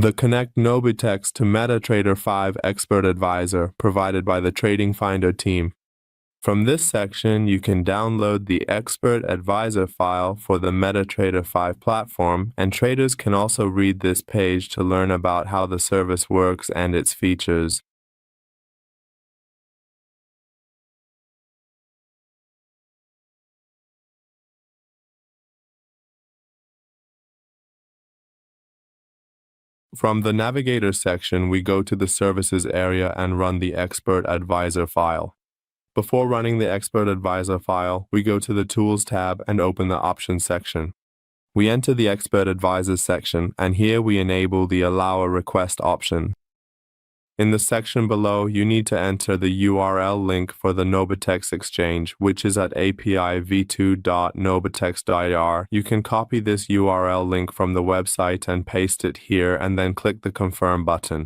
the Connect Nobitex to MetaTrader 5 Expert Advisor provided by the TradingFinder team. From this section, you can download the Expert Advisor file for the MetaTrader 5 platform, and traders can also read this page to learn about how the service works and its features. From the Navigator section, we go to the Services area and run the Expert Advisor file. Before running the Expert Advisor file, we go to the Tools tab and open the Options section. We enter the Expert Advisor section, and here we enable the Allow a Request option. In the section below, you need to enter the URL link for the Nobitex exchange, which is at api v2.nobitex.ir. You can copy this URL link from the website and paste it here, and then click the Confirm button.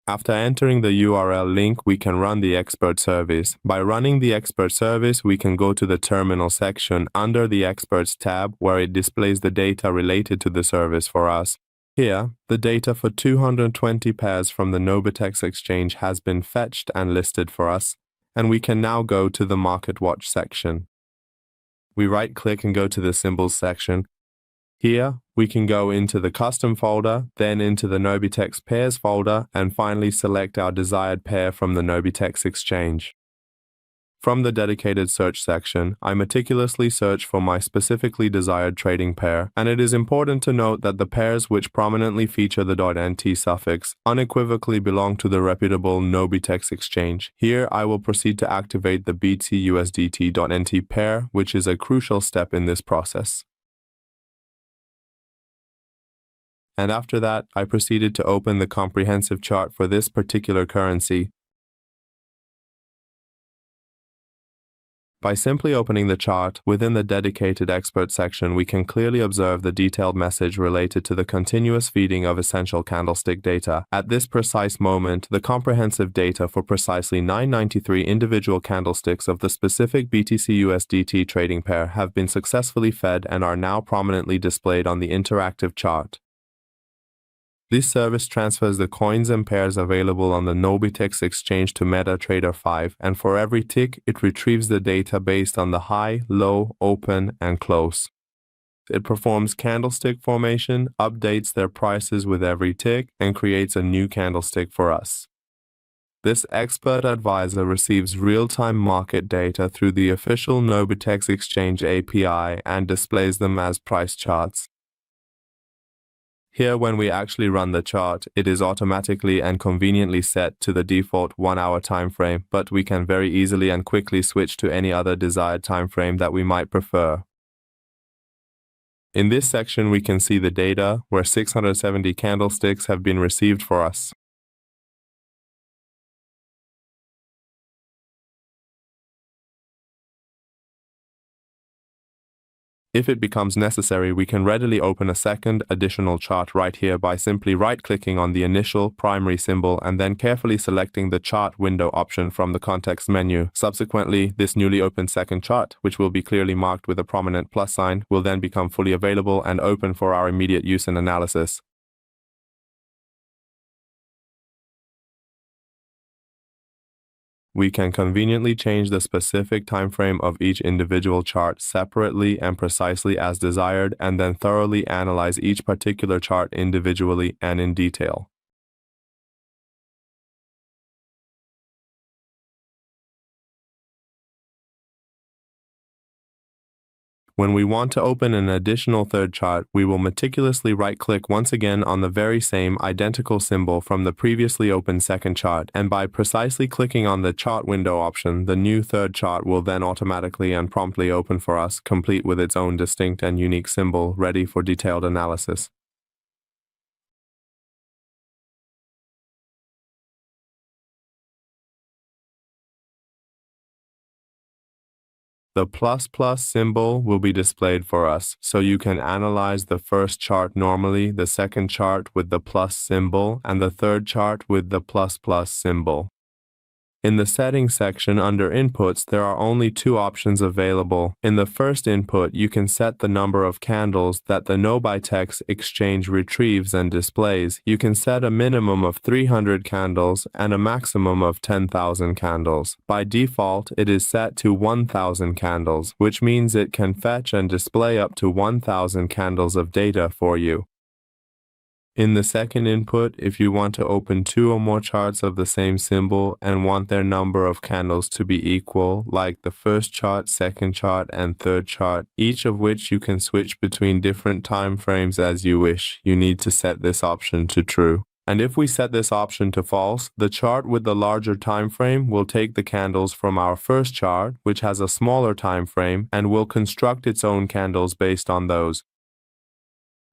After entering the URL link, we can run the expert service. By running the expert service, we can go to the Terminal section under the Experts tab, where it displays the data related to the service for us. Here, the data for 220 pairs from the Nobitex exchange has been fetched and listed for us, and we can now go to the Market Watch section. We right-click and go to the Symbols section. Here, we can go into the Custom folder, then into the Nobitex Pairs folder, and finally select our desired pair from the Nobitex exchange. From the dedicated search section, I meticulously search for my specifically desired trading pair, and it is important to note that the pairs which prominently feature the .nt suffix unequivocally belong to the reputable Nobitex exchange. Here, I will proceed to activate the BTUSDT.nt pair, which is a crucial step in this process. And after that, I proceeded to open the comprehensive chart for this particular currency. By simply opening the chart within the dedicated expert section, we can clearly observe the detailed message related to the continuous feeding of essential candlestick data. At this precise moment, the comprehensive data for precisely 993 individual candlesticks of the specific BTC-USDT trading pair have been successfully fed and are now prominently displayed on the interactive chart. This service transfers the coins and pairs available on the Nobitex exchange to MetaTrader 5, and for every tick, it retrieves the data based on the high, low, open, and close. It performs candlestick formation, updates their prices with every tick, and creates a new candlestick for us. This expert advisor receives real-time market data through the official Nobitex exchange API and displays them as price charts. Here, when we actually run the chart, it is automatically and conveniently set to the default 1-hour time frame, but we can very easily and quickly switch to any other desired time frame that we might prefer. In this section, we can see the data where 670 candlesticks have been received for us. If it becomes necessary, we can readily open a second additional chart right here by simply right-clicking on the initial primary symbol and then carefully selecting the chart window option from the context menu. Subsequently, this newly opened second chart, which will be clearly marked with a prominent plus sign, will then become fully available and open for our immediate use and analysis. We can conveniently change the specific time frame of each individual chart separately and precisely as desired, and then thoroughly analyze each particular chart individually and in detail. When we want to open an additional third chart, we will meticulously right-click once again on the very same identical symbol from the previously opened second chart, and by precisely clicking on the chart window option, the new third chart will then automatically and promptly open for us, complete with its own distinct and unique symbol, ready for detailed analysis. The ++ symbol will be displayed for us, so you can analyze the first chart normally, the second chart with the plus symbol, and the third chart with the ++ symbol. In the settings section under inputs, there are only two options available. In the first input, you can set the number of candles that the Nobitex exchange retrieves and displays. You can set a minimum of 300 candles and a maximum of 10,000 candles. By default, it is set to 1,000 candles, which means it can fetch and display up to 1,000 candles of data for you. In the second input, if you want to open two or more charts of the same symbol and want their number of candles to be equal, like the first chart, second chart, and third chart, each of which you can switch between different time frames as you wish, you need to set this option to true. And if we set this option to false, the chart with the larger time frame will take the candles from our first chart, which has a smaller time frame, and will construct its own candles based on those.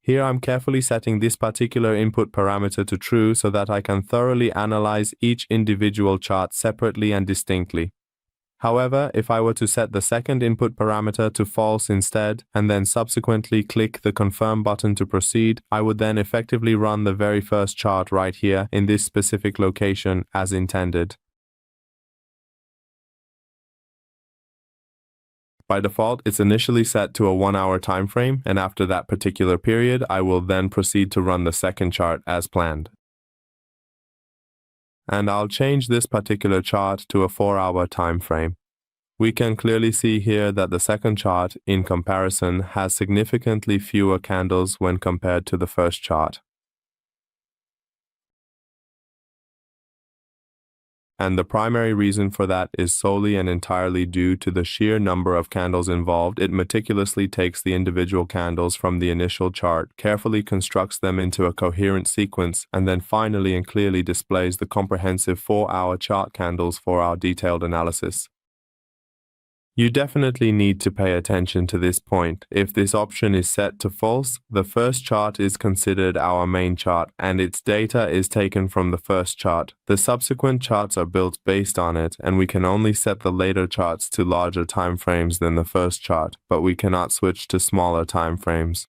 Here I'm carefully setting this particular input parameter to true so that I can thoroughly analyze each individual chart separately and distinctly. However, if I were to set the second input parameter to false instead, and then subsequently click the confirm button to proceed, I would then effectively run the very first chart right here in this specific location as intended. By default, it's initially set to a 1-hour time frame, and after that particular period, I will then proceed to run the second chart as planned. And I'll change this particular chart to a 4-hour time frame. We can clearly see here that the second chart, in comparison, has significantly fewer candles when compared to the first chart. And the primary reason for that is solely and entirely due to the sheer number of candles involved. It meticulously takes the individual candles from the initial chart, carefully constructs them into a coherent sequence, and then finally and clearly displays the comprehensive 4-hour chart candles for our detailed analysis. You definitely need to pay attention to this point. If this option is set to false, the first chart is considered our main chart and its data is taken from the first chart. The subsequent charts are built based on it, and we can only set the later charts to larger time frames than the first chart, but we cannot switch to smaller time frames.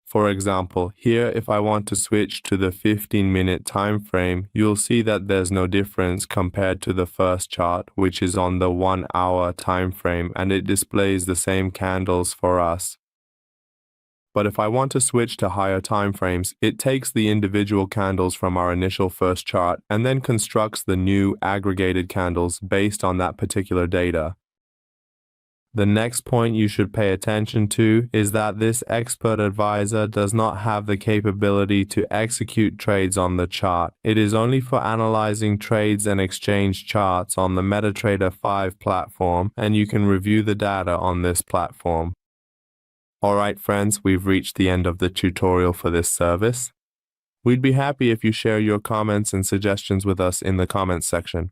For example, here if I want to switch to the 15-minute time frame, you'll see that there's no difference compared to the first chart, which is on the 1-hour time frame, and it displays the same candles for us. But if I want to switch to higher time frames, it takes the individual candles from our initial first chart and then constructs the new aggregated candles based on that particular data. The next point you should pay attention to is that this expert advisor does not have the capability to execute trades on the chart. It is only for analyzing trades and exchange charts on the MetaTrader 5 platform, and you can review the data on this platform. Alright friends, we've reached the end of the tutorial for this service. We'd be happy if you share your comments and suggestions with us in the comments section.